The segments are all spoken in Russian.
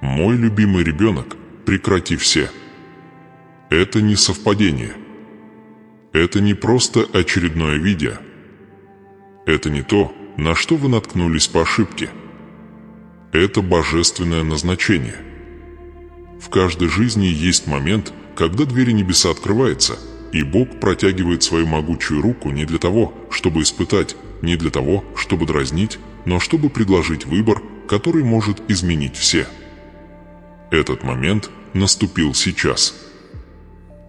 Мой любимый ребенок, прекрати все. Это не совпадение. Это не просто очередное видео. Это не то, на что вы наткнулись по ошибке. Это божественное назначение. В каждой жизни есть момент, когда двери небеса открываются, и Бог протягивает свою могучую руку не для того, чтобы испытать, не для того, чтобы дразнить, но чтобы предложить выбор, который может изменить все. Этот момент наступил сейчас.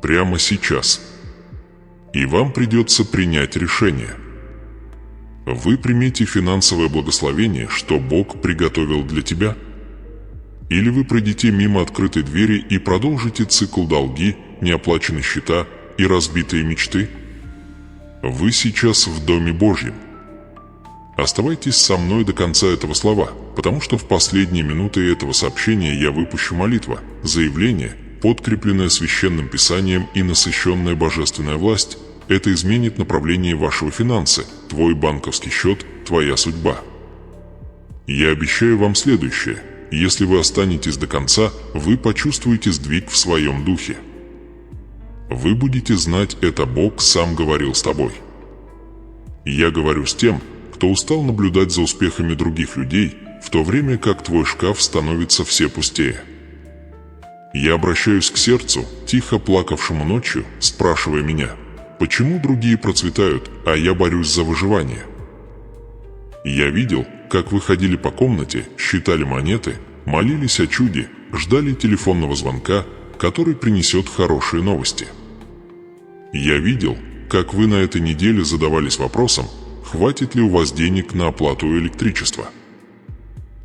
Прямо сейчас. И вам придется принять решение. Вы примете финансовое благословение, что Бог приготовил для тебя? Или вы пройдете мимо открытой двери и продолжите цикл долги, неоплаченные счета и разбитые мечты? Вы сейчас в Доме Божьем. Оставайтесь со мной до конца этого слова, потому что в последние минуты этого сообщения я выпущу молитву, заявление, подкрепленное священным писанием и насыщенная божественная власть. Это изменит направление вашего финанса, твой банковский счет, твоя судьба. Я обещаю вам следующее. Если вы останетесь до конца, вы почувствуете сдвиг в своем духе. Вы будете знать, это Бог сам говорил с тобой. Я говорю с тем, кто устал наблюдать за успехами других людей, в то время как твой шкаф становится все пустее. Я обращаюсь к сердцу, тихо плакавшему ночью, спрашивая меня, почему другие процветают, а я борюсь за выживание? Я видел, как вы ходили по комнате, считали монеты, молились о чуде, ждали телефонного звонка, который принесет хорошие новости. Я видел, как вы на этой неделе задавались вопросом, хватит ли у вас денег на оплату электричества.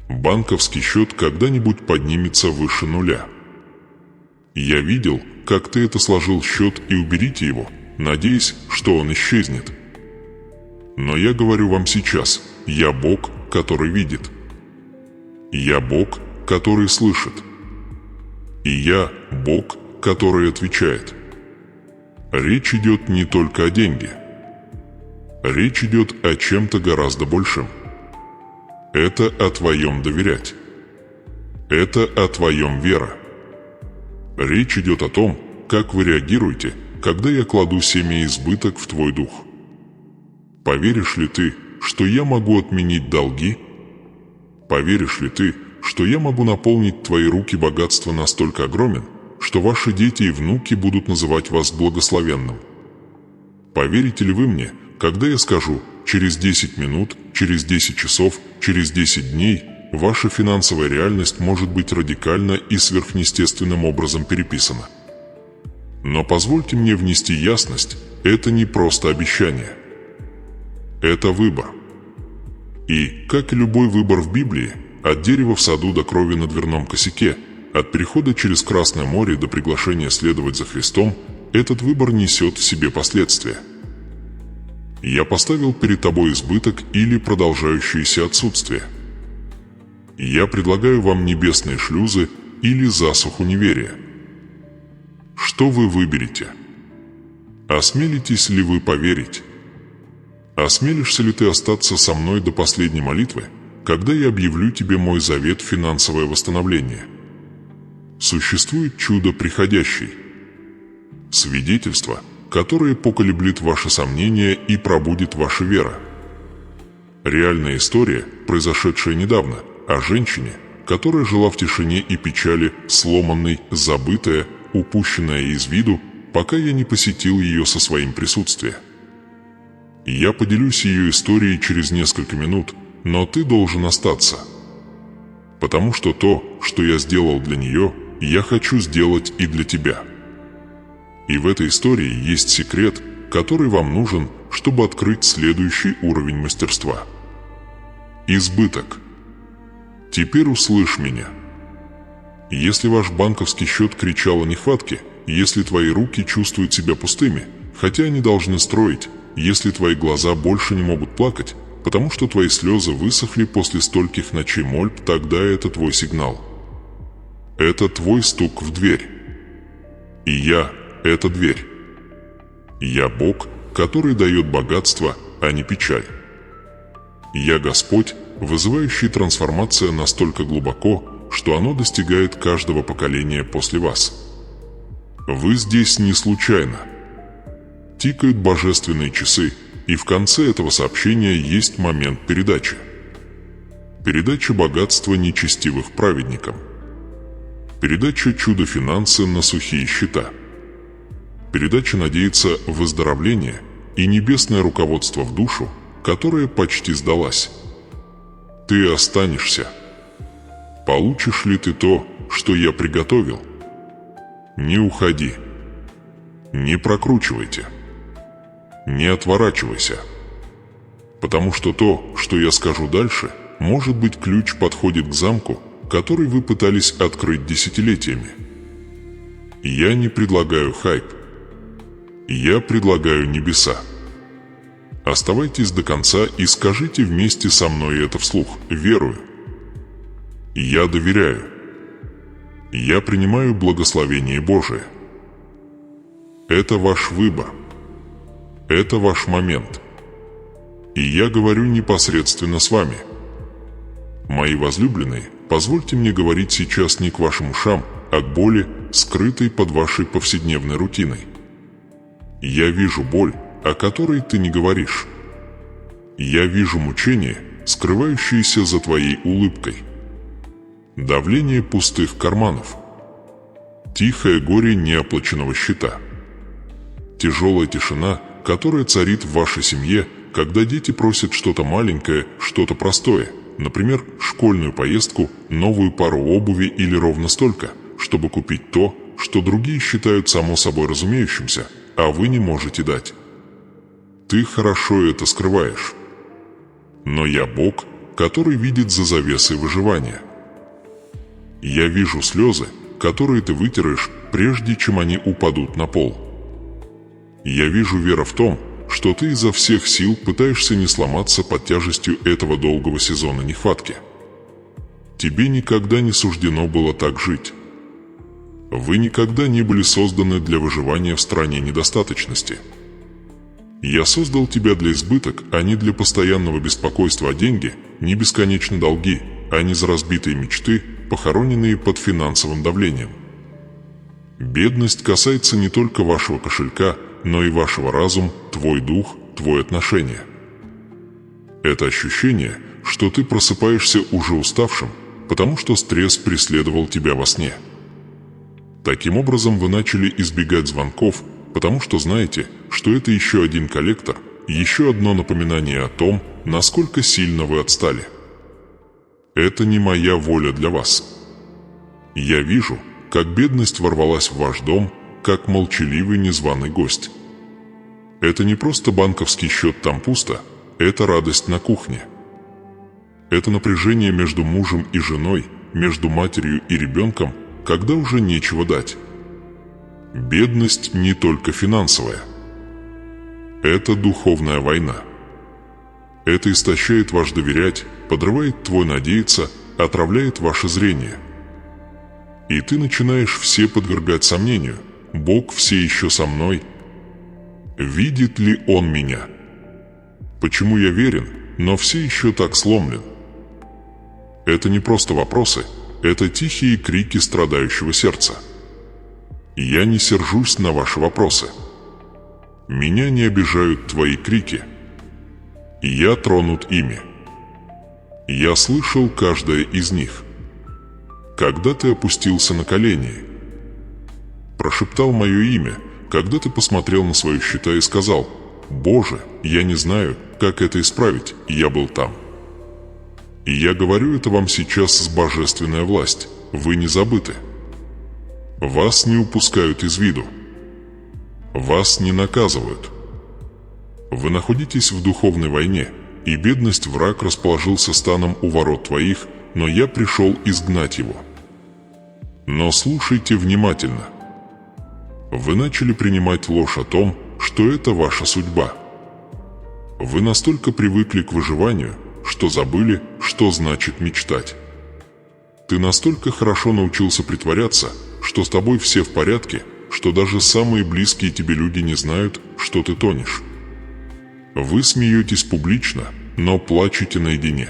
Банковский счет когда-нибудь поднимется выше нуля. Я видел, как ты это сложил счет и уберите его, надеясь, что он исчезнет. Но я говорю вам сейчас, я Бог, который видит. Я Бог, который слышит. И я Бог, который отвечает. Речь идет не только о деньге. Речь идет о чем-то гораздо большем. Это о твоем доверять. Это о твоем вера. Речь идет о том, как вы реагируете, когда я кладу семя избыток в твой дух. Поверишь ли ты, что я могу отменить долги? Поверишь ли ты, что я могу наполнить твои руки богатство настолько огромен, что ваши дети и внуки будут называть вас благословенным? Поверите ли вы мне, когда я скажу, через 10 минут, через 10 часов, через 10 дней ваша финансовая реальность может быть радикально и сверхъестественным образом переписана? Но позвольте мне внести ясность, это не просто обещание. Это выбор. И, как и любой выбор в Библии, от дерева в саду до крови на дверном косяке, от перехода через Красное море до приглашения следовать за Христом, этот выбор несет в себе последствия. Я поставил перед тобой избыток или продолжающееся отсутствие. Я предлагаю вам небесные шлюзы или засуху неверия. Что вы выберете? Осмелитесь ли вы поверить? Осмелишься ли ты остаться со мной до последней молитвы, когда я объявлю тебе мой завет финансовое восстановление? Существует чудо приходящий. Свидетельство, которое поколеблет ваши сомнения и пробудит ваша вера. Реальная история, произошедшая недавно, о женщине, которая жила в тишине и печали, сломанной, забытая, упущенная из виду, пока я не посетил ее со своим присутствием. Я поделюсь ее историей через несколько минут, но ты должен остаться. Потому что то, что я сделал для нее, я хочу сделать и для тебя. И в этой истории есть секрет, который вам нужен, чтобы открыть следующий уровень мастерства. Избыток. Теперь услышь меня. Если ваш банковский счет кричал о нехватке, если твои руки чувствуют себя пустыми, хотя они должны строить, если твои глаза больше не могут плакать, потому что твои слезы высохли после стольких ночей мольб, тогда это твой сигнал. Это твой стук в дверь. И я – это дверь. Я Бог, который дает богатство, а не печаль. Я Господь, вызывающий трансформацию настолько глубоко, что оно достигает каждого поколения после вас. Вы здесь не случайно. Тикают божественные часы, и в конце этого сообщения есть момент передачи. Передача богатства нечестивых праведникам. Передача чудо-финансы на сухие счета. Передача надеется выздоровление и небесное руководство в душу, которая почти сдалась. Ты останешься. Получишь ли ты то, что я приготовил? Не уходи. Не прокручивайте. Не отворачивайся. Потому что то, что я скажу дальше, может быть, ключ подходит к замку, который вы пытались открыть десятилетиями. Я не предлагаю хайп. Я предлагаю небеса. Оставайтесь до конца и скажите вместе со мной это вслух. Верую. Я доверяю. Я принимаю благословение Божие. Это ваш выбор. Это ваш момент. И я говорю непосредственно с вами. Мои возлюбленные, позвольте мне говорить сейчас не к вашим ушам, а к боли, скрытой под вашей повседневной рутиной. Я вижу боль, о которой ты не говоришь. Я вижу мучение, скрывающееся за твоей улыбкой. Давление пустых карманов. Тихое горе неоплаченного счета. Тяжелая тишина, которая царит в вашей семье, когда дети просят что-то маленькое, что-то простое, например, школьную поездку, новую пару обуви или ровно столько, чтобы купить то, что другие считают само собой разумеющимся, а вы не можете дать. Ты хорошо это скрываешь. Но я Бог, который видит за завесой выживания. Я вижу слезы, которые ты вытерешь, прежде чем они упадут на пол. Я вижу веру в том, что ты изо всех сил пытаешься не сломаться под тяжестью этого долгого сезона нехватки. Тебе никогда не суждено было так жить. Вы никогда не были созданы для выживания в стране недостаточности. Я создал тебя для избыток, а не для постоянного беспокойства о деньги, не бесконечные долги, а не за разбитые мечты, похороненные под финансовым давлением. Бедность касается не только вашего кошелька, но и вашего разума, твой дух, твое отношение. Это ощущение, что ты просыпаешься уже уставшим, потому что стресс преследовал тебя во сне. Таким образом, вы начали избегать звонков, потому что знаете, что это еще один коллектор, еще одно напоминание о том, насколько сильно вы отстали. Это не моя воля для вас. Я вижу, как бедность ворвалась в ваш дом, как молчаливый незваный гость. Это не просто банковский счет там пусто, это радость на кухне. Это напряжение между мужем и женой, между матерью и ребенком, когда уже нечего дать. Бедность не только финансовая. Это духовная война. Это истощает ваш доверять, подрывает твой надеяться, отравляет ваше зрение. И ты начинаешь все подвергать сомнению. Бог все еще со мной? Видит ли Он меня? Почему я верен, но все еще так сломлен? Это не просто вопросы, это тихие крики страдающего сердца. Я не сержусь на ваши вопросы. Меня не обижают твои крики. Я тронут ими. Я слышал каждое из них. Когда ты опустился на колени, прошептал мое имя, когда ты посмотрел на свои счета и сказал: «Боже, я не знаю, как это исправить, я был там». И я говорю это вам сейчас с божественной властью, вы не забыты. Вас не упускают из виду. Вас не наказывают. Вы находитесь в духовной войне, и бедность враг расположился станом у ворот твоих, но я пришел изгнать его. Но слушайте внимательно. Вы начали принимать ложь о том, что это ваша судьба. Вы настолько привыкли к выживанию, что забыли, что значит мечтать. Ты настолько хорошо научился притворяться, что с тобой все в порядке, что даже самые близкие тебе люди не знают, что ты тонешь. Вы смеетесь публично, но плачете наедине.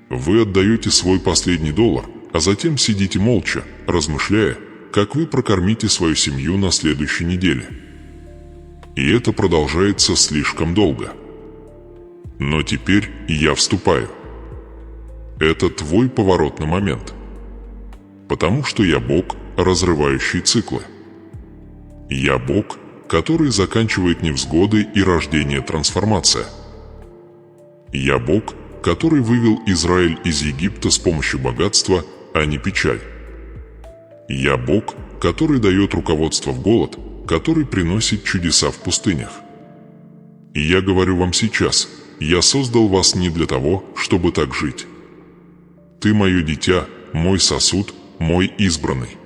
Вы отдаете свой последний $1, а затем сидите молча, размышляя, как вы прокормите свою семью на следующей неделе. И это продолжается слишком долго. Но теперь я вступаю. Это твой поворотный момент. Потому что я Бог, разрывающий циклы. Я Бог, который заканчивает невзгоды и рождение трансформация. Я Бог, который вывел Израиль из Египта с помощью богатства, а не печаль. Я Бог, который дает руководство в голод, который приносит чудеса в пустынях. И я говорю вам сейчас, я создал вас не для того, чтобы так жить. Ты мое дитя, мой сосуд, мой избранный.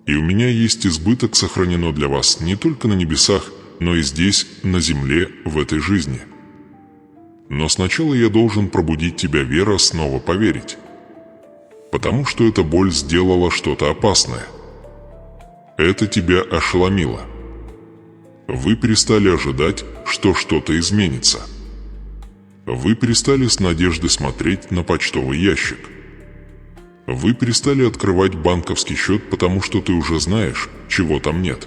И у меня есть избыток сохранено для вас не только на небесах, но и здесь, на земле, в этой жизни. Но сначала я должен пробудить тебя, вера, снова поверить. Потому что эта боль сделала что-то опасное. Это тебя ошеломило. Вы перестали ожидать, что что-то изменится. Вы перестали с надеждой смотреть на почтовый ящик. Вы перестали открывать банковский счет, потому что ты уже знаешь, чего там нет.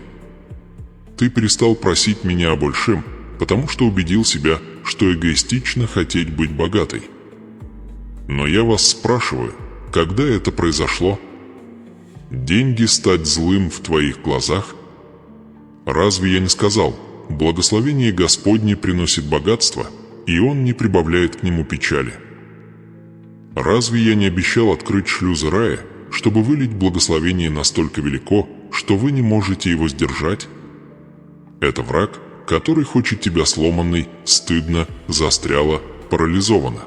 Ты перестал просить меня о большем, потому что убедил себя, что эгоистично хотеть быть богатой. Но я вас спрашиваю, когда это произошло? Деньги стать злым в твоих глазах? Разве я не сказал, благословение Господне приносит богатство, и Он не прибавляет к нему печали? Разве я не обещал открыть шлюзы рая, чтобы вылить благословение настолько велико, что вы не можете его сдержать? Это враг, который хочет тебя сломанной, стыдно, застряло, парализованно.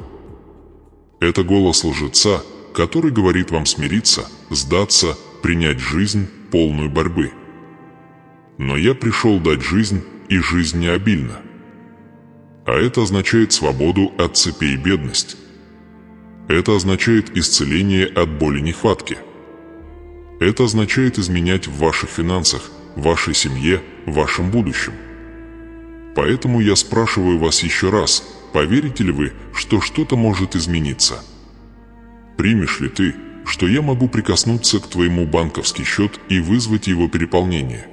Это голос лжеца, который говорит вам смириться, сдаться, принять жизнь, полную борьбы. Но я пришел дать жизнь, и жизнь не обильна. А это означает свободу от цепей и бедность. Это означает исцеление от боли нехватки. Это означает изменять в ваших финансах, в вашей семье, в вашем будущем. Поэтому я спрашиваю вас еще раз, поверите ли вы, что что-то может измениться? Примешь ли ты, что я могу прикоснуться к твоему банковский счет и вызвать его переполнение?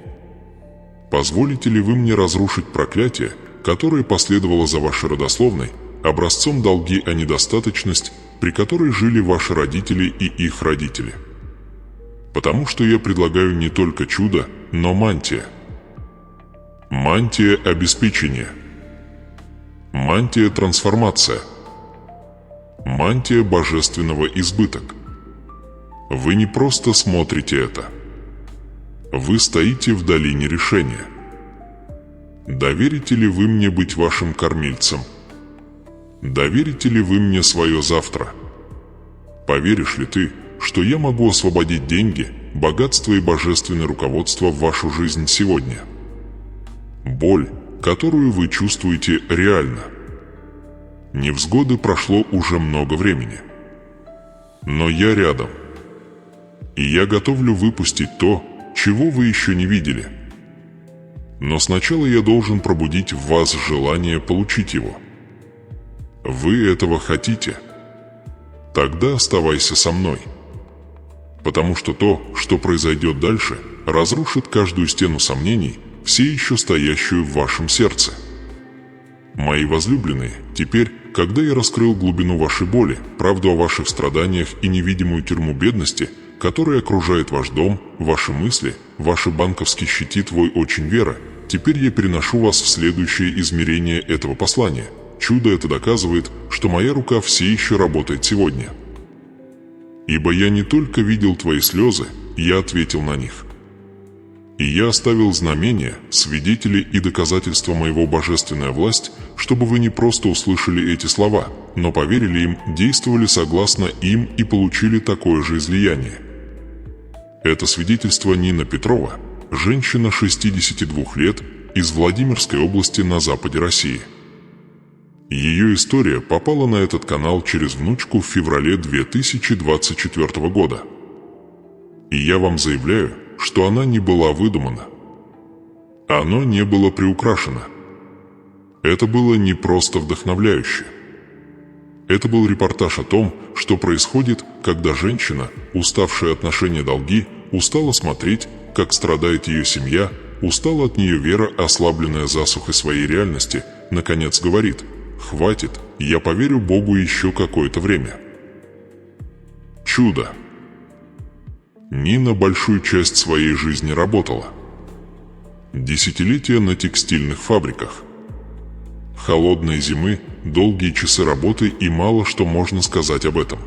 Позволите ли вы мне разрушить проклятие, которое последовало за вашей родословной, образцом долги о недостаточность, при которой жили ваши родители и их родители? Потому что я предлагаю не только чудо, но мантия. Мантия обеспечения. Мантия трансформация. Мантия божественного избыток. Вы не просто смотрите это. Вы стоите в долине решения. Доверите ли вы мне быть вашим кормильцем? Доверите ли вы мне свое завтра? Поверишь ли ты, что я могу освободить деньги, богатство и божественное руководство в вашу жизнь сегодня? Боль, которую вы чувствуете, реально. Невзгоды прошло уже много времени. Но я рядом. И я готовлю выпустить то, чего вы еще не видели. Но сначала я должен пробудить в вас желание получить его. Вы этого хотите? Тогда оставайся со мной. Потому что то, что произойдет дальше, разрушит каждую стену сомнений, все еще стоящую в вашем сердце. Мои возлюбленные, теперь, когда я раскрыл глубину вашей боли, правду о ваших страданиях и невидимую тюрьму бедности, которая окружает ваш дом, ваши мысли, ваши банковские счеты, твой очень вера, теперь я переношу вас в следующее измерение этого послания. Чудо это доказывает, что моя рука все еще работает сегодня. Ибо я не только видел твои слезы, я ответил на них. И я оставил знамения, свидетели и доказательства моего божественная власть, чтобы вы не просто услышали эти слова, но поверили им, действовали согласно им и получили такое же излияние. Это свидетельство Нина Петрова, женщина 62 лет, из Владимирской области на западе России. Ее история попала на этот канал через внучку в феврале 2024 года. И я вам заявляю, что она не была выдумана. Оно не было приукрашено. Это было не просто вдохновляюще. Это был репортаж о том, что происходит, когда женщина, уставшая от ношения долги, устала смотреть, как страдает ее семья, устала от нее вера, ослабленная засухой своей реальности, наконец говорит: «Хватит, я поверю Богу еще какое-то время». Чудо. Нина большую часть своей жизни работала. Десятилетия на текстильных фабриках. Холодные зимы, долгие часы работы и мало что можно сказать об этом.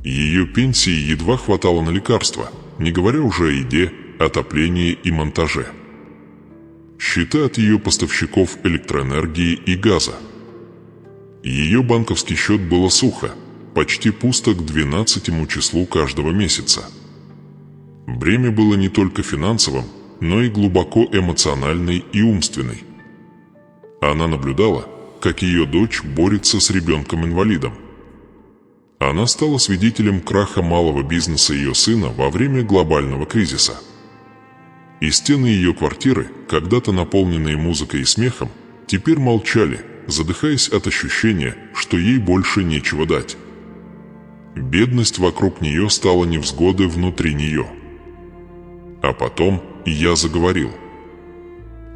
Ее пенсии едва хватало на лекарства, не говоря уже о еде, отоплении и монтаже. Счета от ее поставщиков электроэнергии и газа. Ее банковский счет было сухо, почти пусто к 12 числу каждого месяца. Бремя было не только финансовым, но и глубоко эмоциональной и умственной. Она наблюдала, как ее дочь борется с ребенком-инвалидом. Она стала свидетелем краха малого бизнеса ее сына во время глобального кризиса. И стены ее квартиры, когда-то наполненные музыкой и смехом, теперь молчали, задыхаясь от ощущения, что ей больше нечего дать. Бедность вокруг нее стала невзгодой внутри нее. А потом я заговорил.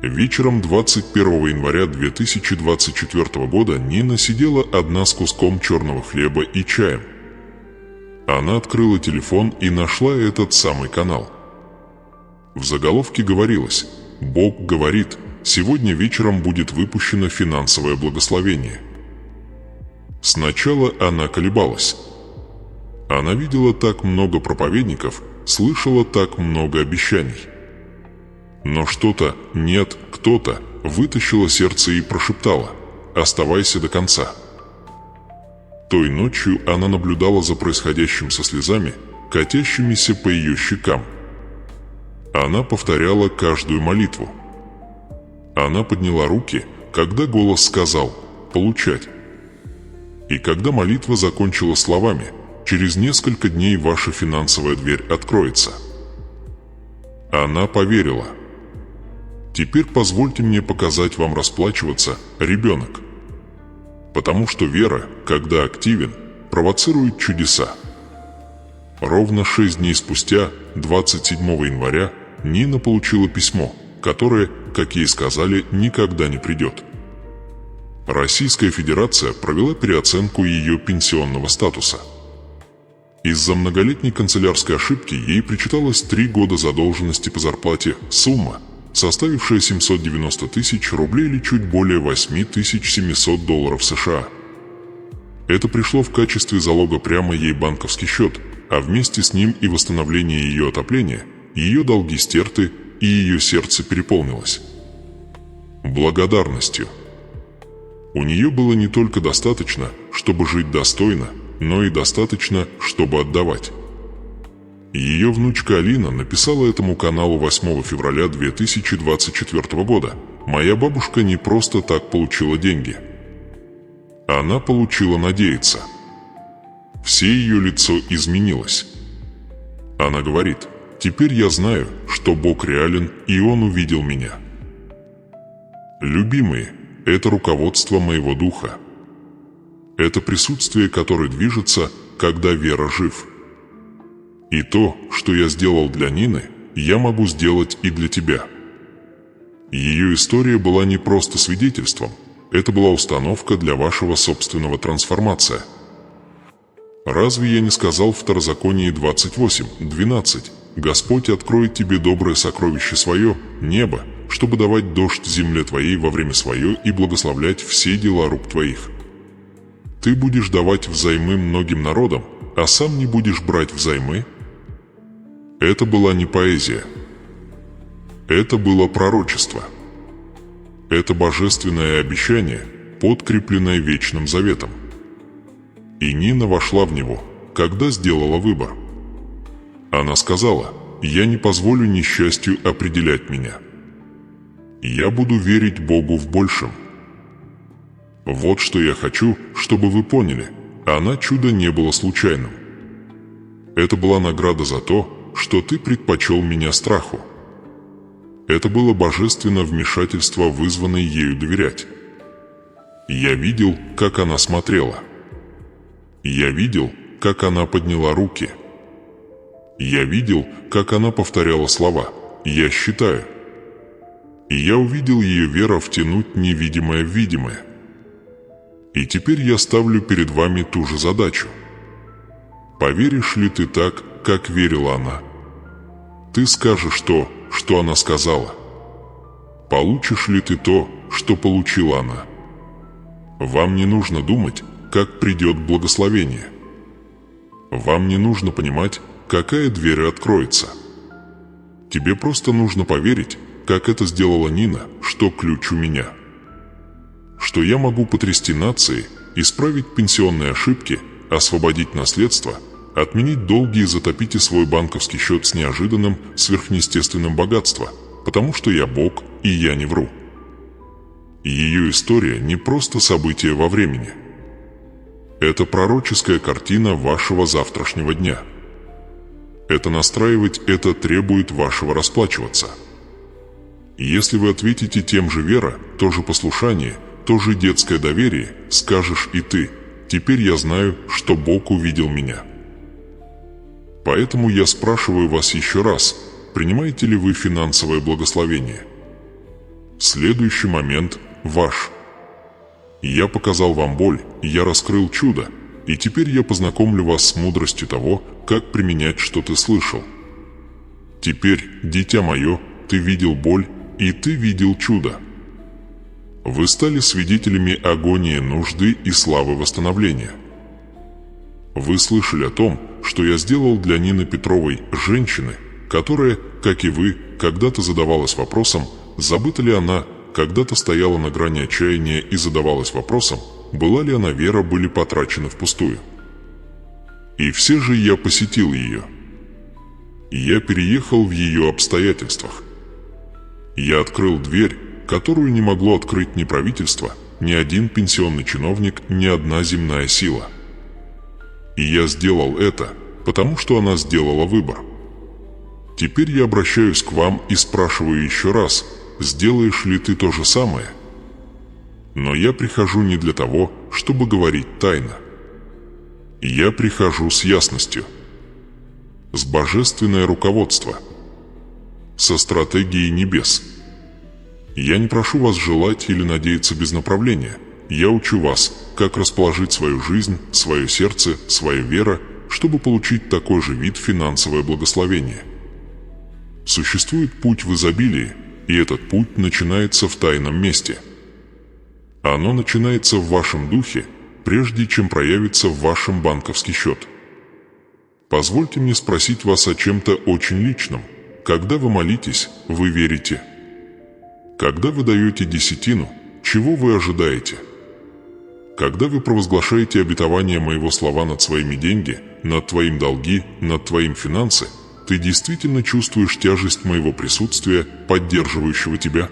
Вечером 21 января 2024 года Нина сидела одна с куском черного хлеба и чаем. Она открыла телефон и нашла этот самый канал. В заголовке говорилось: «Бог говорит, сегодня вечером будет выпущено финансовое благословение». Сначала она колебалась. Она видела так много проповедников, слышала так много обещаний. Но что-то, нет, кто-то вытащило сердце и прошептало: «Оставайся до конца». Той ночью она наблюдала за происходящим со слезами, катящимися по ее щекам. Она повторяла каждую молитву. Она подняла руки, когда голос сказал «получать». И когда молитва закончила словами: «Через несколько дней ваша финансовая дверь откроется», она поверила. Теперь позвольте мне показать вам расплачиваться, ребенок. Потому что вера, когда активен, провоцирует чудеса. Ровно 6 дней спустя, 27 января, Нина получила письмо, которое, как ей сказали, никогда не придет. Российская Федерация провела переоценку ее пенсионного статуса. Из-за многолетней канцелярской ошибки ей причиталось 3 года задолженности по зарплате, сумма, составившая 790 тысяч рублей или чуть более 8700 долларов США. Это пришло в качестве залога прямо ей банковский счет, а вместе с ним и восстановление ее отопления, ее долги стерты, и ее сердце переполнилось благодарностью. У нее было не только достаточно, чтобы жить достойно, но и достаточно, чтобы отдавать. Ее внучка Алина написала этому каналу 8 февраля 2024 года: «Моя бабушка не просто так получила деньги. Она получила надеяться». Все ее лицо изменилось. Она говорит: «Теперь я знаю, что Бог реален, и Он увидел меня». Любимые, это руководство моего духа. Это присутствие, которое движется, когда вера жив. И то, что я сделал для Нины, я могу сделать и для тебя. Ее история была не просто свидетельством, это была установка для вашего собственного трансформация. Разве я не сказал в Второзаконии 28:12: «Господь откроет тебе доброе сокровище свое, небо, чтобы давать дождь земле твоей во время свое и благословлять все дела рук твоих». Ты будешь давать взаймы многим народам, а сам не будешь брать взаймы? Это была не поэзия. Это было пророчество. Это божественное обещание, подкрепленное Вечным Заветом. И Нина вошла в него, когда сделала выбор. Она сказала: «Я не позволю несчастью определять меня. Я буду верить Богу в большем». Вот что я хочу, чтобы вы поняли: она чудо не было случайным. Это была награда за то, что ты предпочел меня страху. Это было божественное вмешательство, вызванное ею доверять. Я видел, как она смотрела. Я видел, как она подняла руки. Я видел, как она повторяла слова «я считаю». И я увидел ее вера втянуть невидимое в видимое. И теперь я ставлю перед вами ту же задачу. Поверишь ли ты так, как верила она? Ты скажешь то, что она сказала. Получишь ли ты то, что получила она? Вам не нужно думать, как придет благословение. Вам не нужно понимать, какая дверь откроется. Тебе просто нужно поверить, как это сделала Нина, что ключ у меня. Что я могу потрясти нации, исправить пенсионные ошибки, освободить наследство, отменить долги и затопить свой банковский счет с неожиданным, сверхъестественным богатством, потому что я Бог, и я не вру. Ее история не просто событие во времени. Это пророческая картина вашего завтрашнего дня. Это настраивать, это требует вашего расплачиваться. Если вы ответите тем же вера, то же послушание, то же детское доверие, скажешь и ты: «Теперь я знаю, что Бог увидел меня». Поэтому я спрашиваю вас еще раз, принимаете ли вы финансовое благословение? Следующий момент ваш. Я показал вам боль, я раскрыл чудо, и теперь я познакомлю вас с мудростью того, как применять, что ты слышал. Теперь, дитя мое, ты видел боль, и ты видел чудо. Вы стали свидетелями агонии, нужды и славы восстановления. Вы слышали о том, что я сделал для Нины Петровой, женщины, которая, как и вы, когда-то задавалась вопросом, забыта ли она, когда-то стояла на грани отчаяния и задавалась вопросом, была ли она вера, были потрачены впустую. И все же я посетил ее. Я переехал в ее обстоятельствах. Я открыл дверь, которую не могло открыть ни правительство, ни один пенсионный чиновник, ни одна земная сила. И я сделал это, потому что она сделала выбор. Теперь я обращаюсь к вам и спрашиваю еще раз, сделаешь ли ты то же самое? Но я прихожу не для того, чтобы говорить тайно. Я прихожу с ясностью, с божественное руководство, со стратегией небес. Я не прошу вас желать или надеяться без направления. Я учу вас, как расположить свою жизнь, свое сердце, свою веру, чтобы получить такой же вид финансовое благословение. Существует путь в изобилии, и этот путь начинается в тайном месте. Оно начинается в вашем духе, прежде чем проявится в вашем банковский счет. Позвольте мне спросить вас о чем-то очень личном. Когда вы молитесь, вы верите? Когда вы даете десятину, чего вы ожидаете? Когда вы провозглашаете обетование моего слова над своими деньги, над твоим долги, над твоим финансы, ты действительно чувствуешь тяжесть моего присутствия, поддерживающего тебя?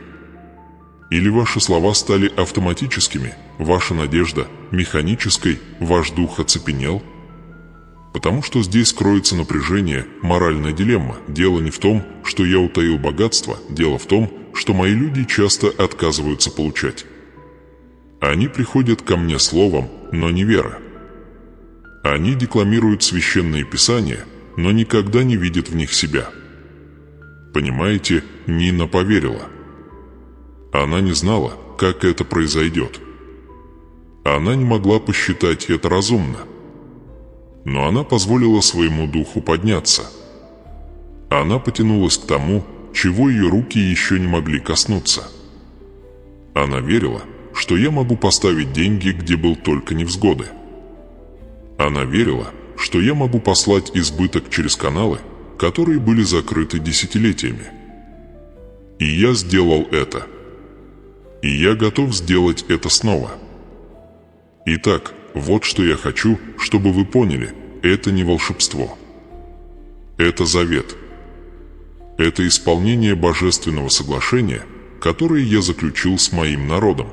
Или ваши слова стали автоматическими, ваша надежда механической, ваш дух оцепенел? Потому что здесь кроется напряжение, моральная дилемма. Дело не в том, что я утаил богатство, дело в том, что мои люди часто отказываются получать. Они приходят ко мне словом, но не вера. Они декламируют священные писания, но никогда не видят в них себя. Понимаете, Нина поверила. Она не знала, как это произойдет. Она не могла посчитать это разумно. Но она позволила своему духу подняться. Она потянулась к тому, чего ее руки еще не могли коснуться. Она верила, что я могу поставить деньги, где был только невзгоды. Она верила, что я могу послать избыток через каналы, которые были закрыты десятилетиями. И я сделал это. И я готов сделать это снова. Итак, вот что я хочу, чтобы вы поняли, это не волшебство. Это завет. Это исполнение божественного соглашения, которое я заключил с моим народом.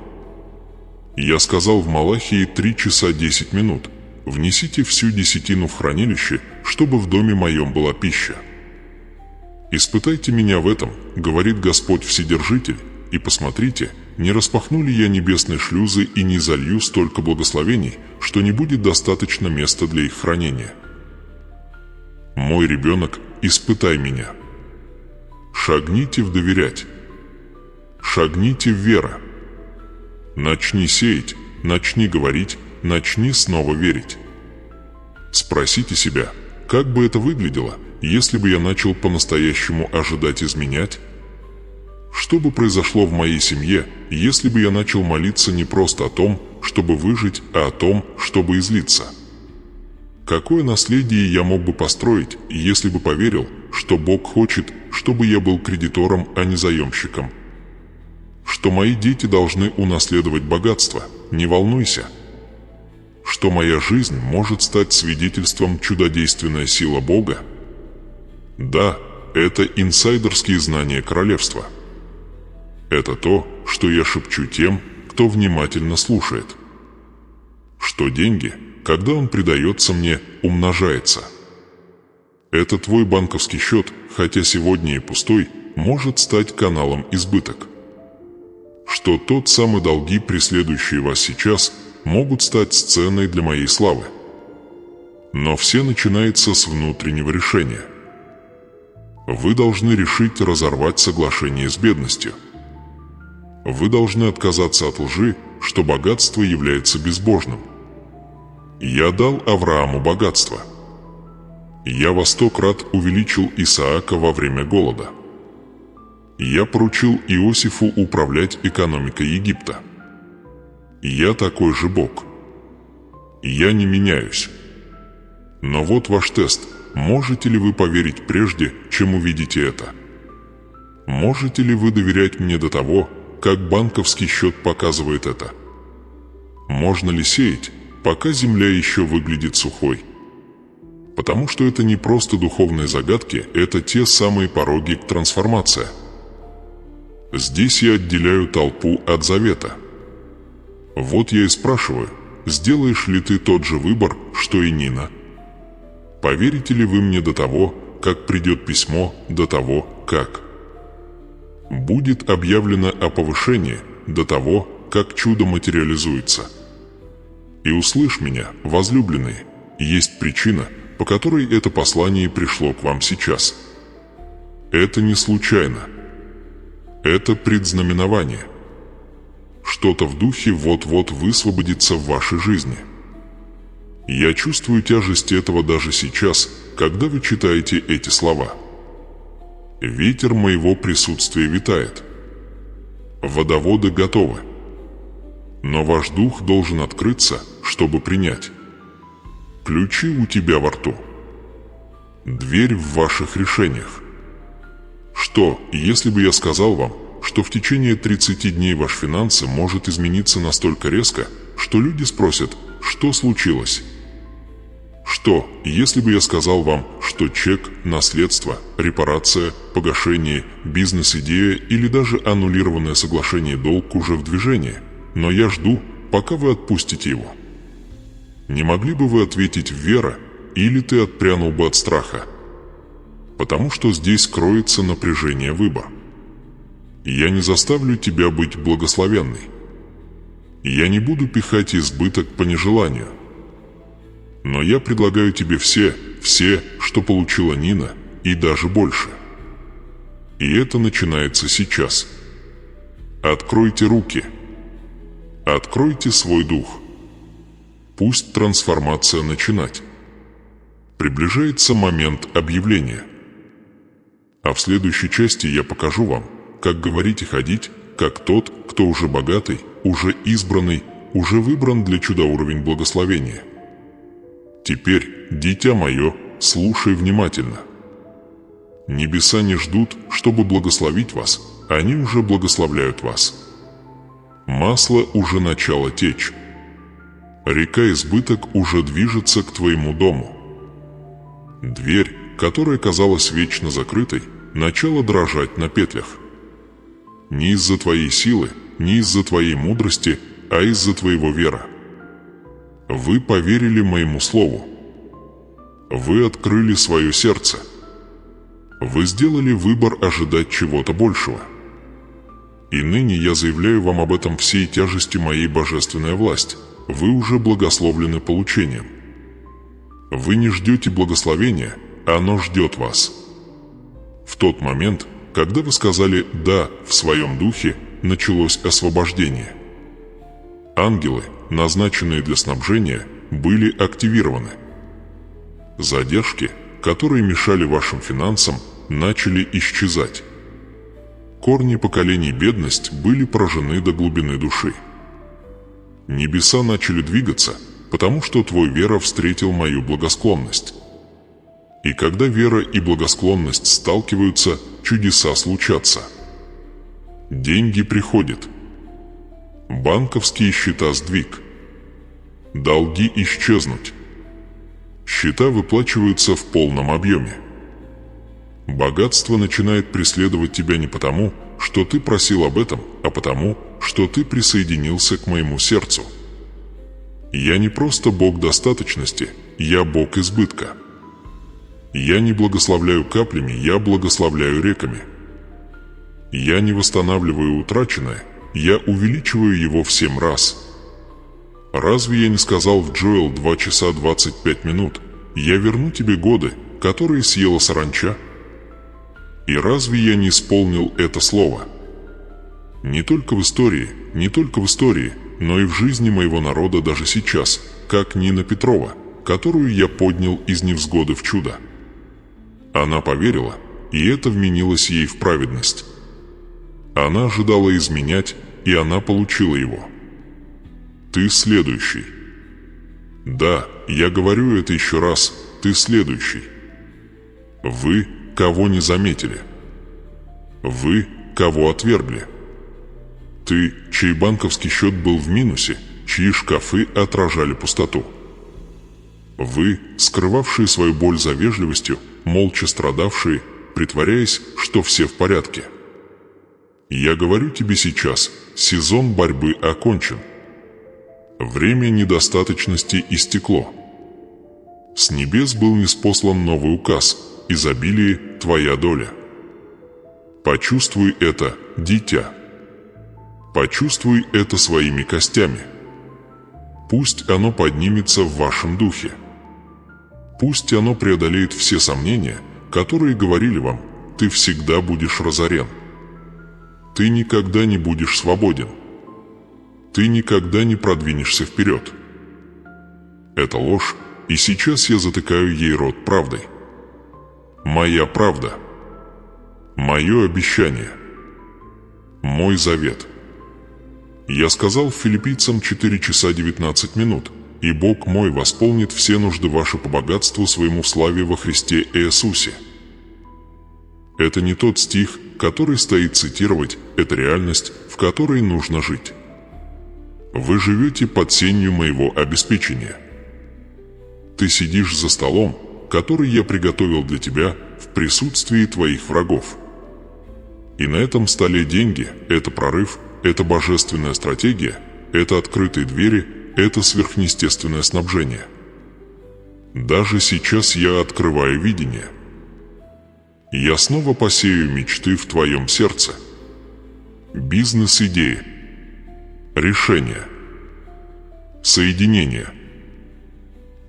Я сказал в Малахии 3 часа 10 минут: «Внесите всю десятину в хранилище, чтобы в доме моем была пища». «Испытайте меня в этом, — говорит Господь Вседержитель, — и посмотрите, не распахну ли я небесные шлюзы и не залью столько благословений, что не будет достаточно места для их хранения. Мой ребенок, испытай меня. Шагните в доверять. Шагните в вера. Начни сеять, начни говорить, начни снова верить. Спросите себя, как бы это выглядело, если бы я начал по-настоящему ожидать изменять? Что бы произошло в моей семье, если бы я начал молиться не просто о том, чтобы выжить, а о том, чтобы излиться? Какое наследие я мог бы построить, если бы поверил, что Бог хочет, чтобы я был кредитором, а не заемщиком? Что мои дети должны унаследовать богатство, не волнуйся. Что моя жизнь может стать свидетельством чудодейственная сила Бога? Да, это инсайдерские знания королевства. Это то, что я шепчу тем, кто внимательно слушает. Что деньги, когда он придается мне, умножается. Это твой банковский счет, хотя сегодня и пустой, может стать каналом избыток. Что тот самый долги, преследующие вас сейчас, могут стать сценой для моей славы. Но все начинается с внутреннего решения. Вы должны решить разорвать соглашение с бедностью. Вы должны отказаться от лжи, что богатство является безбожным. Я дал Аврааму богатство. Я во 100 крат увеличил Исаака во время голода. Я поручил Иосифу управлять экономикой Египта. Я такой же Бог. Я не меняюсь. Но вот ваш тест. Можете ли вы поверить прежде, чем увидите это? Можете ли вы доверять мне до того, как банковский счет показывает это? Можно ли сеять, пока земля еще выглядит сухой? Потому что это не просто духовные загадки, это те самые пороги к трансформации. Здесь я отделяю толпу от завета. Вот я и спрашиваю, сделаешь ли ты тот же выбор, что и Нина? Поверите ли вы мне до того, как придет письмо, до того, как будет объявлено о повышении, до того, как чудо материализуется? И услышь меня, возлюбленные, есть причина, по которой это послание пришло к вам сейчас. Это не случайно. Это предзнаменование. Что-то в духе вот-вот высвободится в вашей жизни. Я чувствую тяжесть этого даже сейчас, когда вы читаете эти слова. Ветер моего присутствия витает. Водоводы готовы. Но ваш дух должен открыться, чтобы принять. Ключи у тебя во рту. Дверь в ваших решениях. Что, если бы я сказал вам, что в течение 30 дней ваши финансы может измениться настолько резко, что люди спросят, что случилось? Что, если бы я сказал вам, что чек, наследство, репарация, погашение, бизнес-идея или даже аннулированное соглашение долг уже в движении, но я жду, пока вы отпустите его? Не могли бы вы ответить «вера» или ты отпрянул бы от страха? Потому что здесь кроется напряжение выбора. Я не заставлю тебя быть благословенной. Я не буду пихать избыток по нежеланию. Но я предлагаю тебе все, что получила Нина, и даже больше. И это начинается сейчас. Откройте руки. Откройте свой дух. Пусть трансформация начинать. Приближается момент объявления. А в следующей части я покажу вам, как говорить и ходить, как тот, кто уже богатый, уже избранный, уже выбран для чудо-уровень благословения. Теперь, дитя мое, слушай внимательно. Небеса не ждут, чтобы благословить вас, они уже благословляют вас. Масло уже начало течь. Река избыток уже движется к твоему дому. Дверь, которая казалась вечно закрытой, начала дрожать на петлях. Не из-за твоей силы, не из-за твоей мудрости, а из-за твоего вера. Вы поверили моему слову. Вы открыли свое сердце. Вы сделали выбор ожидать чего-то большего. И ныне я заявляю вам об этом всей тяжестью моей божественной власти, вы уже благословлены получением. Вы не ждете благословения, оно ждет вас. В тот момент, когда вы сказали «да» в своем духе, началось освобождение. Ангелы, назначенные для снабжения, были активированы. Задержки, которые мешали вашим финансам, начали исчезать. Корни поколений бедность были поражены до глубины души. Небеса начали двигаться, потому что твой вера встретил мою благосклонность. И когда вера и благосклонность сталкиваются, чудеса случатся. Деньги приходят. Банковские счета сдвиг. Долги исчезнуть. Счета выплачиваются в полном объеме. Богатство начинает преследовать тебя не потому, что ты просил об этом, а потому, что ты присоединился к моему сердцу. Я не просто Бог достаточности, я Бог избытка. Я не благословляю каплями, я благословляю реками. Я не восстанавливаю утраченное, я увеличиваю его в 7 раз. Разве я не сказал в Джоэл 2 часа 25 минут, я верну тебе годы, которые съела саранча? И разве я не исполнил это слово? Не только в истории, но и в жизни моего народа даже сейчас, как Нина Петрова, которую я поднял из невзгоды в чудо. Она поверила, и это вменилось ей в праведность. Она ожидала изменять, и она получила его. Ты следующий. Да, я говорю это еще раз, ты следующий. Вы, кого не заметили. Вы, кого отвергли. Ты, чей банковский счет был в минусе, чьи шкафы отражали пустоту. Вы, скрывавшие свою боль за вежливостью, молча страдавшие, притворяясь, что все в порядке. Я говорю тебе сейчас, сезон борьбы окончен. Время недостаточности истекло. С небес был ниспослан новый указ, изобилие твоя доля. Почувствуй это, дитя. Почувствуй это своими костями. Пусть оно поднимется в вашем духе. Пусть оно преодолеет все сомнения, которые говорили вам, ты всегда будешь разорен. Ты никогда не будешь свободен. Ты никогда не продвинешься вперед. Это ложь, и сейчас я затыкаю ей рот правдой. Моя правда. Мое обещание. Мой завет. Я сказал филиппийцам 4 часа 19 минут, и Бог мой восполнит все нужды ваши по богатству своему в славе во Христе Иисусе. Это не тот стих, который стоит цитировать, это реальность, в которой нужно жить. Вы живете под сенью моего обеспечения. Ты сидишь за столом, который я приготовил для тебя в присутствии твоих врагов. И на этом столе деньги – это прорыв, это божественная стратегия, это открытые двери, это сверхъестественное снабжение. Даже сейчас я открываю видение. Я снова посею мечты в твоем сердце. Бизнес-идеи. Решение. Соединение.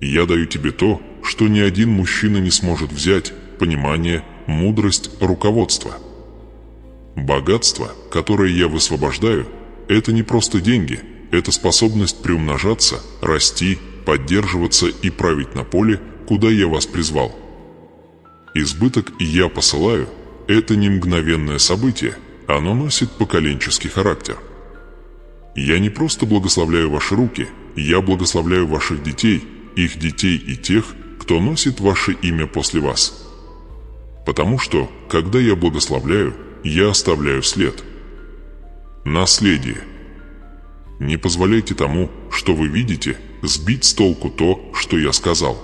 Я даю тебе то, что ни один мужчина не сможет взять: понимание, мудрость, руководство. Богатство, которое я высвобождаю, это не просто деньги, это способность приумножаться, расти, поддерживаться и править на поле, куда я вас призвал. Избыток «я посылаю» – это не мгновенное событие, оно носит поколенческий характер. Я не просто благословляю ваши руки, я благословляю ваших детей, их детей и тех, кто носит ваше имя после вас. Потому что, когда я благословляю, я оставляю след. Наследие. Не позволяйте тому, что вы видите, сбить с толку то, что я сказал.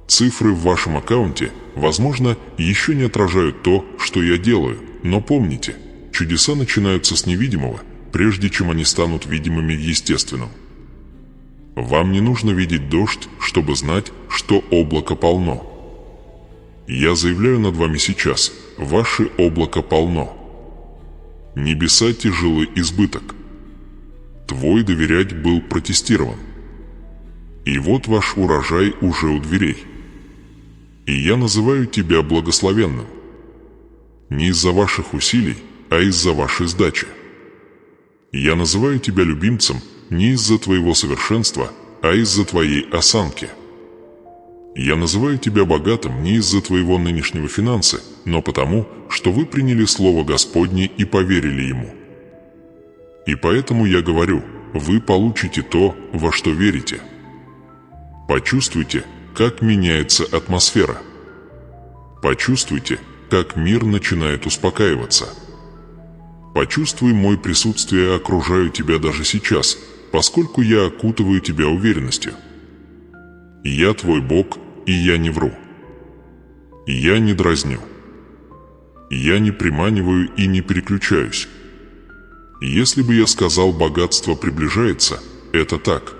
Цифры в вашем аккаунте, возможно, еще не отражают то, что я делаю, но помните, чудеса начинаются с невидимого, прежде чем они станут видимыми естественным. Вам не нужно видеть дождь, чтобы знать, что облако полно. Я заявляю над вами сейчас, ваше облако полно. Небеса тяжелый избыток. Твой доверять был протестирован. И вот ваш урожай уже у дверей. И я называю тебя благословенным. Не из-за ваших усилий, а из-за вашей сдачи. Я называю тебя любимцем не из-за твоего совершенства, а из-за твоей осанки. Я называю тебя богатым не из-за твоего нынешнего финанса, но потому, что вы приняли Слово Господне и поверили Ему. И поэтому я говорю, вы получите то, во что верите. Почувствуйте, как меняется атмосфера. Почувствуйте, как мир начинает успокаиваться. Почувствуй мое присутствие, окружаю тебя даже сейчас, поскольку я окутываю тебя уверенностью. Я твой Бог, и я не вру. Я не дразню. Я не приманиваю и не переключаюсь. Если бы я сказал, богатство приближается, это так.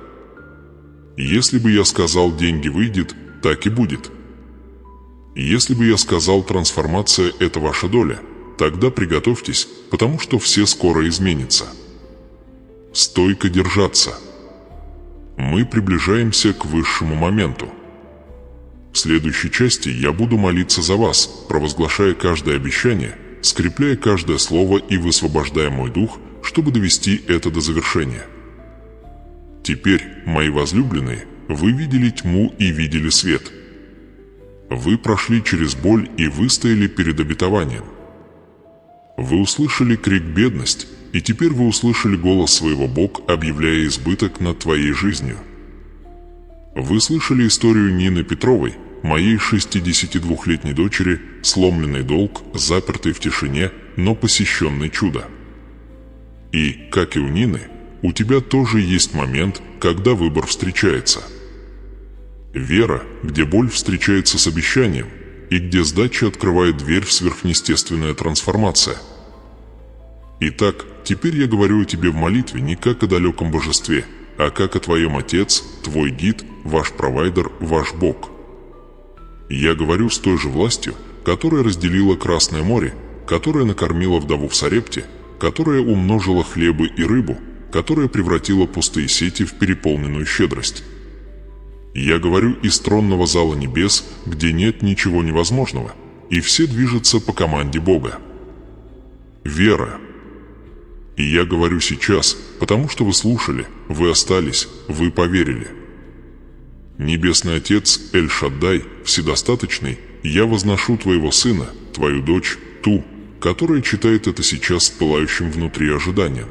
Если бы я сказал, деньги выйдет, так и будет. Если бы я сказал, трансформация – это ваша доля, тогда приготовьтесь, потому что все скоро изменится. Стойко держаться. Мы приближаемся к высшему моменту. В следующей части я буду молиться за вас, провозглашая каждое обещание, скрепляя каждое слово и высвобождая мой дух, чтобы довести это до завершения. Теперь, мои возлюбленные, вы видели тьму и видели свет. Вы прошли через боль и выстояли перед обетованием. Вы услышали крик «бедность», и теперь вы услышали голос своего Бога, объявляя избыток над твоей жизнью. Вы слышали историю Нины Петровой, моей 62-летней дочери, сломленный долг, запертый в тишине, но посещенный чудо. И, как и у Нины, у тебя тоже есть момент, когда выбор встречается. Вера, где боль встречается с обещанием, и где сдача открывает дверь в сверхъестественная трансформация. Итак, теперь я говорю о тебе в молитве не как о далеком божестве, а как о твоем Отец, твой гид, ваш провайдер, ваш Бог. Я говорю с той же властью, которая разделила Красное море, которая накормила вдову в Сарепте, которая умножила хлебы и рыбу, которая превратила пустые сети в переполненную щедрость. Я говорю из тронного зала небес, где нет ничего невозможного, и все движутся по команде Бога. Вера. И я говорю сейчас, потому что вы слушали, вы остались, вы поверили. Небесный Отец Эль-Шаддай, Вседостаточный, я возношу твоего сына, твою дочь, ту, которая читает это сейчас с пылающим внутри ожиданием.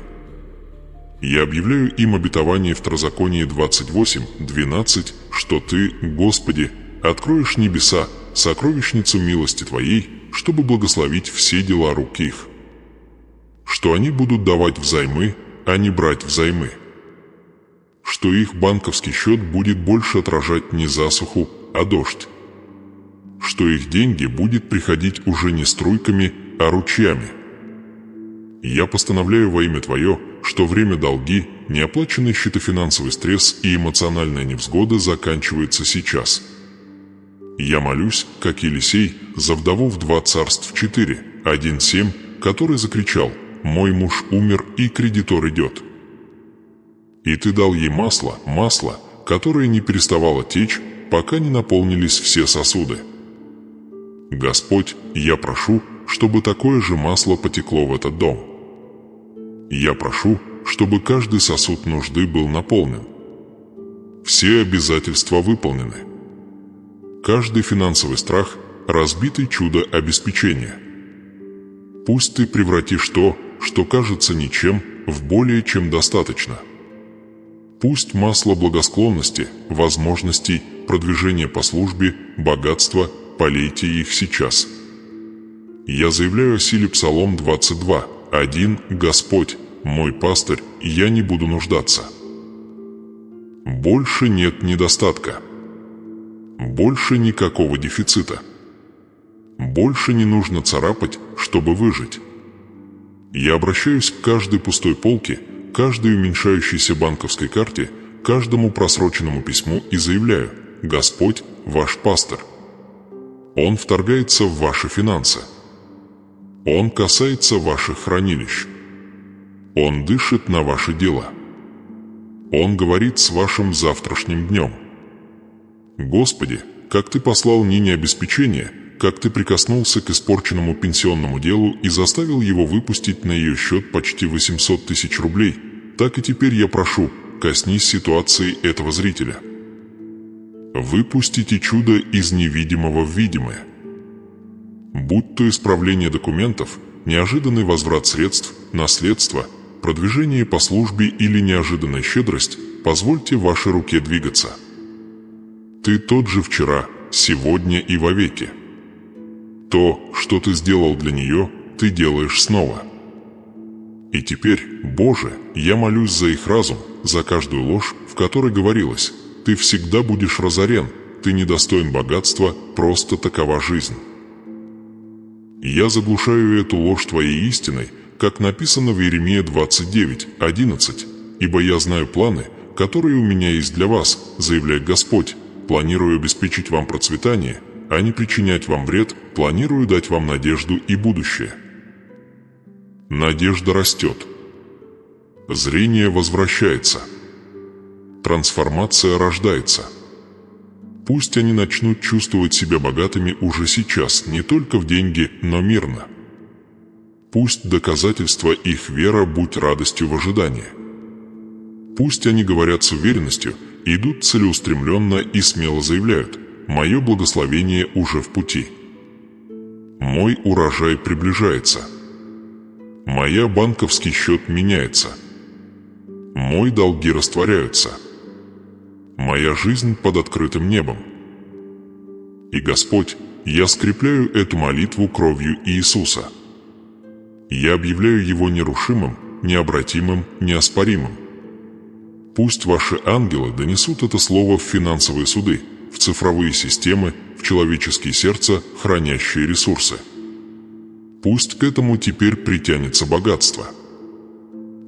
Я объявляю им обетование Второзаконие 28:12, что Ты, Господи, откроешь небеса, сокровищницу милости Твоей, чтобы благословить все дела рук их. Что они будут давать взаймы, а не брать взаймы. Что их банковский счет будет больше отражать не засуху, а дождь. Что их деньги будет приходить уже не струйками, а ручьями. Я постановляю во имя Твое, что время долги, неоплаченный счетофинансовый стресс и эмоциональная невзгода заканчивается сейчас. Я молюсь, как Елисей, за вдову в 2 Царств 4, 1:7, который закричал: «Мой муж умер, и кредитор идет». И Ты дал ей масло, которое не переставало течь, пока не наполнились все сосуды. Господь, я прошу, чтобы такое же масло потекло в этот дом. Я прошу, чтобы каждый сосуд нужды был наполнен. Все обязательства выполнены. Каждый финансовый страх разбитый чудо обеспечения. Пусть Ты превратишь то, что кажется ничем, в более чем достаточно. Пусть масло благосклонности, возможностей, продвижения по службе, богатства, полейте их сейчас. Я заявляю о силе Псалом 22:1: «Господь, мой пастырь, я не буду нуждаться». Больше нет недостатка. Больше никакого дефицита. Больше не нужно царапать, чтобы выжить. Я обращаюсь к каждой пустой полке, каждой уменьшающейся банковской карте, каждому просроченному письму и заявляю: Господь, ваш пастор. Он вторгается в ваши финансы. Он касается ваших хранилищ. Он дышит на ваше дело. Он говорит с вашим завтрашним днем. Господи, как Ты послал Нине обеспечение, как Ты прикоснулся к испорченному пенсионному делу и заставил его выпустить на ее счет почти 800 тысяч рублей, так и теперь я прошу, коснись ситуации этого зрителя. Выпустите чудо из невидимого в видимое. Будь то исправление документов, неожиданный возврат средств, наследство, продвижение по службе или неожиданная щедрость, позвольте вашей руке двигаться. Ты тот же вчера, сегодня и вовеки. То, что Ты сделал для нее, Ты делаешь снова. И теперь, Боже, я молюсь за их разум, за каждую ложь, в которой говорилось: Ты всегда будешь разорен, Ты недостоин богатства, просто такова жизнь. Я заглушаю эту ложь Твоей истиной, как написано в Иеремии 29:11, «Ибо я знаю планы, которые у меня есть для вас, заявляет Господь, планирую обеспечить вам процветание, а не причинять вам вред, планирую дать вам надежду и будущее». Надежда растет. Зрение возвращается. Трансформация рождается. Пусть они начнут чувствовать себя богатыми уже сейчас, не только в деньги, но мирно. Пусть доказательство их вера будь радостью в ожидании. Пусть они говорят с уверенностью, идут целеустремленно и смело заявляют: «Мое благословение уже в пути. Мой урожай приближается. Моя банковский счет меняется. Мои долги растворяются. Моя жизнь под открытым небом». И, Господь, я скрепляю эту молитву кровью Иисуса. Я объявляю Его нерушимым, необратимым, неоспоримым. Пусть ваши ангелы донесут это слово в финансовые суды, в цифровые системы, в человеческие сердца, хранящие ресурсы. Пусть к этому теперь притянется богатство.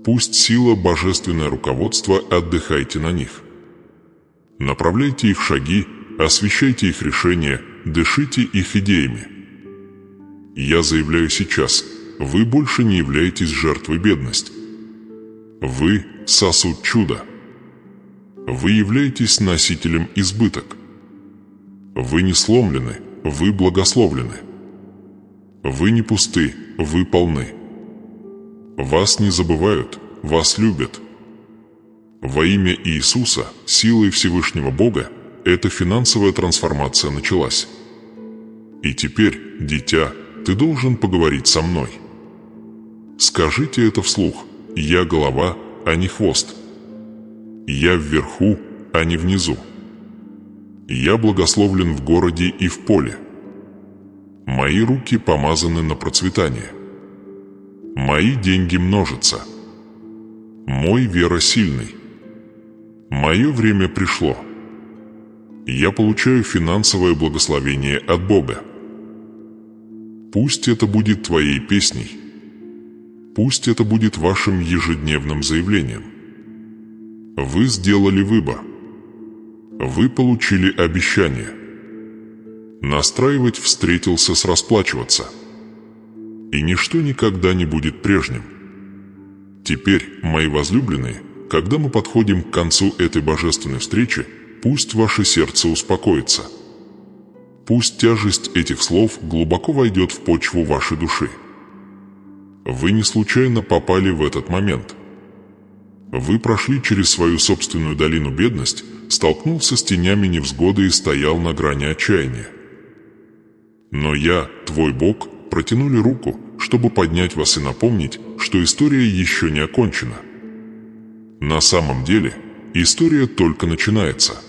Пусть сила, божественное руководство, отдыхайте на них. Направляйте их шаги, освещайте их решения, дышите их идеями. Я заявляю сейчас: вы больше не являетесь жертвой бедности. Вы – сосуд чуда. Вы являетесь носителем избыток. Вы не сломлены, вы благословлены. Вы не пусты, вы полны. Вас не забывают, вас любят. Во имя Иисуса, силой Всевышнего Бога, эта финансовая трансформация началась. И теперь, дитя, ты должен поговорить со мной. Скажите это вслух: я голова, а не хвост. Я вверху, а не внизу. Я благословлен в городе и в поле. Мои руки помазаны на процветание. Мои деньги множатся. Мой вера сильный. Мое время пришло. Я получаю финансовое благословение от Бога. Пусть это будет твоей песней. Пусть это будет вашим ежедневным заявлением. Вы сделали выбор. Вы получили обещание. Настраивать встретился с расплачиваться. И ничто никогда не будет прежним. Теперь, мои возлюбленные, когда мы подходим к концу этой божественной встречи, пусть ваше сердце успокоится. Пусть тяжесть этих слов глубоко войдет в почву вашей души. Вы не случайно попали в этот момент. Вы прошли через свою собственную долину бедность, столкнулся с тенями невзгоды и стоял на грани отчаяния. Но я, твой Бог, протянули руку, чтобы поднять вас и напомнить, что история еще не окончена. На самом деле, история только начинается.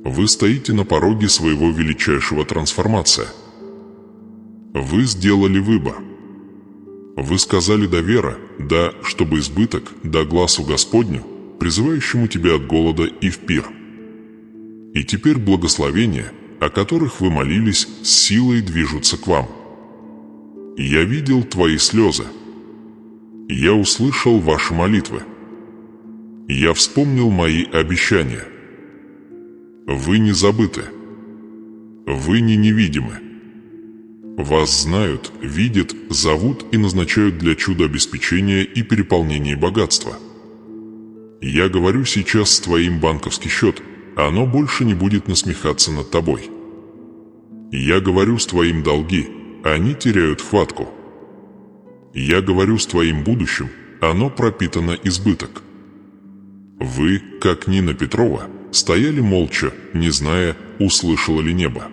Вы стоите на пороге своего величайшего трансформация. Вы сделали выбор. Вы сказали «да» вера, «да», чтобы избыток, «да» глазу Господню, призывающему тебя от голода и в пир. И теперь благословения, о которых вы молились, с силой движутся к вам. Я видел твои слезы. Я услышал ваши молитвы. Я вспомнил мои обещания. Вы не забыты. Вы не невидимы. Вас знают, видят, зовут и назначают для чуда обеспечения и переполнения богатства. Я говорю сейчас с твоим банковский счет, оно больше не будет насмехаться над тобой. Я говорю с твоим долги, они теряют хватку. Я говорю с твоим будущим, оно пропитано избыток. Вы, как Нина Петрова, стояли молча, не зная, услышало ли небо.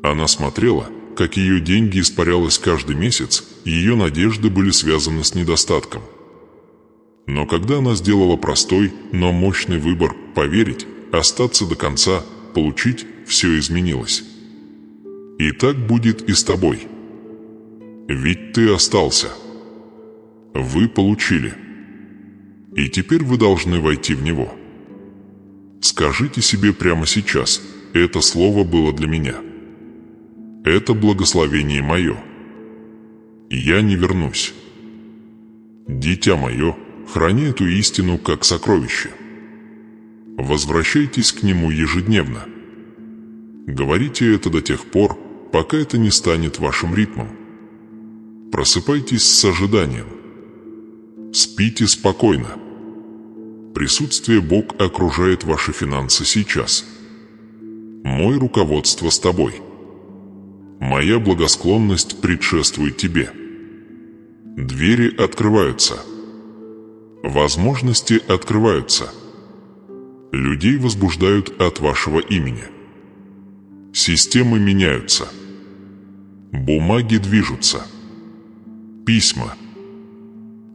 Она смотрела, как ее деньги испарялось каждый месяц, и ее надежды были связаны с недостатком. Но когда она сделала простой, но мощный выбор поверить, остаться до конца, получить, все изменилось. И так будет и с тобой. Ведь ты остался. Вы получили. И теперь вы должны войти в него. Скажите себе прямо сейчас: это слово было для меня. Это благословение мое. Я не вернусь. Дитя мое, храни эту истину как сокровище. Возвращайтесь к нему ежедневно. Говорите это до тех пор, пока это не станет вашим ритмом. Просыпайтесь с ожиданием. Спите спокойно. Присутствие Бог окружает ваши финансы сейчас. Мое руководство с тобой. Моя благосклонность предшествует тебе. Двери открываются. Возможности открываются. Людей возбуждают от вашего имени. Системы меняются. Бумаги движутся. Письма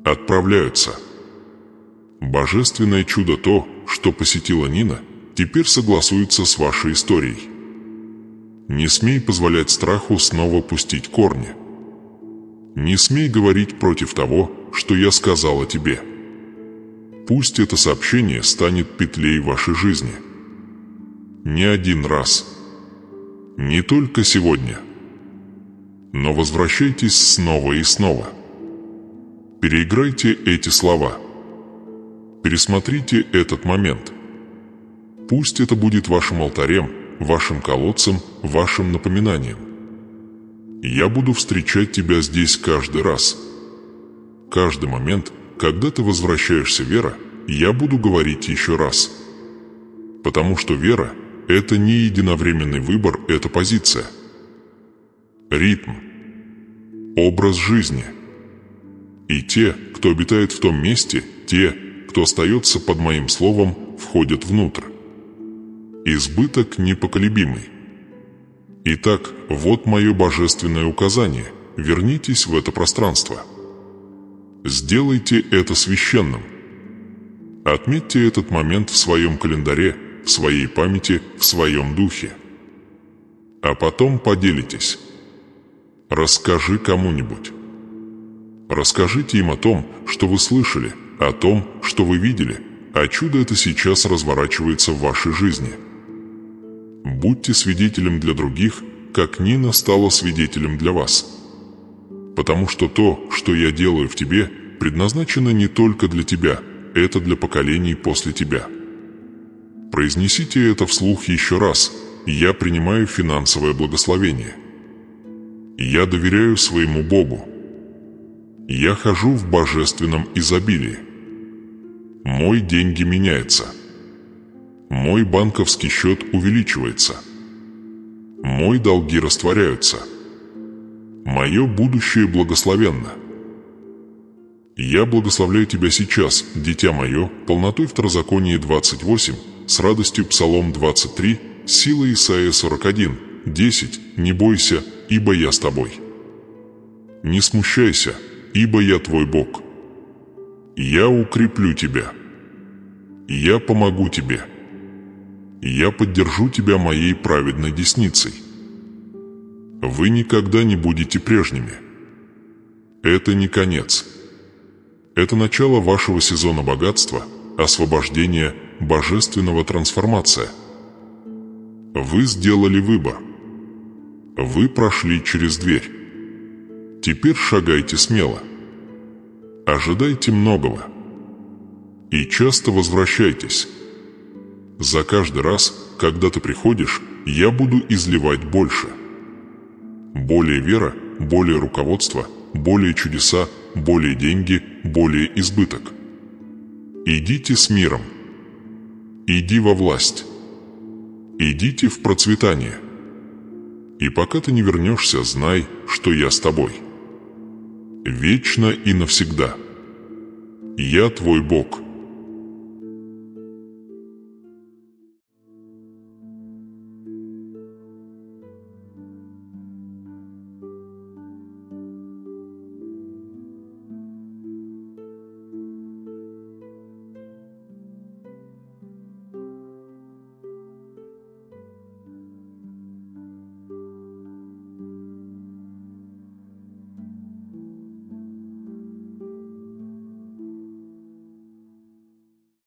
отправляются. Божественное чудо, то, что посетила Нина, теперь согласуется с вашей историей. Не смей позволять страху снова пустить корни. Не смей говорить против того, что я сказала тебе. Пусть это сообщение станет петлей вашей жизни. Не один раз. Не только сегодня. Но возвращайтесь снова и снова. Переиграйте эти слова. Пересмотрите этот момент. Пусть это будет вашим алтарем, вашим колодцем, вашим напоминанием. Я буду встречать тебя здесь каждый раз. Каждый момент, когда ты возвращаешься, Вера, я буду говорить еще раз. Потому что вера – это не единовременный выбор, это позиция. Ритм. Образ жизни. И те, кто обитает в том месте, те, кто остается под моим словом, входят внутрь. Избыток непоколебимый. Итак, вот мое божественное указание. Вернитесь в это пространство. Сделайте это священным. Отметьте этот момент в своем календаре, в своей памяти, в своем духе. А потом поделитесь. Расскажи кому-нибудь. Расскажите им о том, что вы слышали, о том, что вы видели, а чудо это сейчас разворачивается в вашей жизни. Будьте свидетелем для других, как Нина стала свидетелем для вас. Потому что то, что я делаю в тебе, предназначено не только для тебя, это для поколений после тебя. Произнесите это вслух еще раз. Я принимаю финансовое благословение. Я доверяю своему Богу. Я хожу в божественном изобилии. Мой деньги меняется. Мой банковский счет увеличивается. Мои долги растворяются. Мое будущее благословенно. Я благословляю тебя сейчас, дитя мое, полнотой Второзаконие 28, с радостью Псалом 23, силой Исаия 41, 10, не бойся, ибо я с тобой. Не смущайся, ибо я твой Бог. Я укреплю тебя. Я помогу тебе. Я поддержу тебя моей праведной десницей. Вы никогда не будете прежними. Это не конец. Это начало вашего сезона богатства, освобождения, божественного трансформация. Вы сделали выбор. Вы прошли через дверь. Теперь шагайте смело. Ожидайте многого. И часто возвращайтесь. За каждый раз, когда ты приходишь, я буду изливать больше. Более вера, более руководство, более чудеса, более деньги, более избыток. Идите с миром. Иди во власть. Идите в процветание. И пока ты не вернешься, знай, что я с тобой. Вечно и навсегда. Я твой Бог.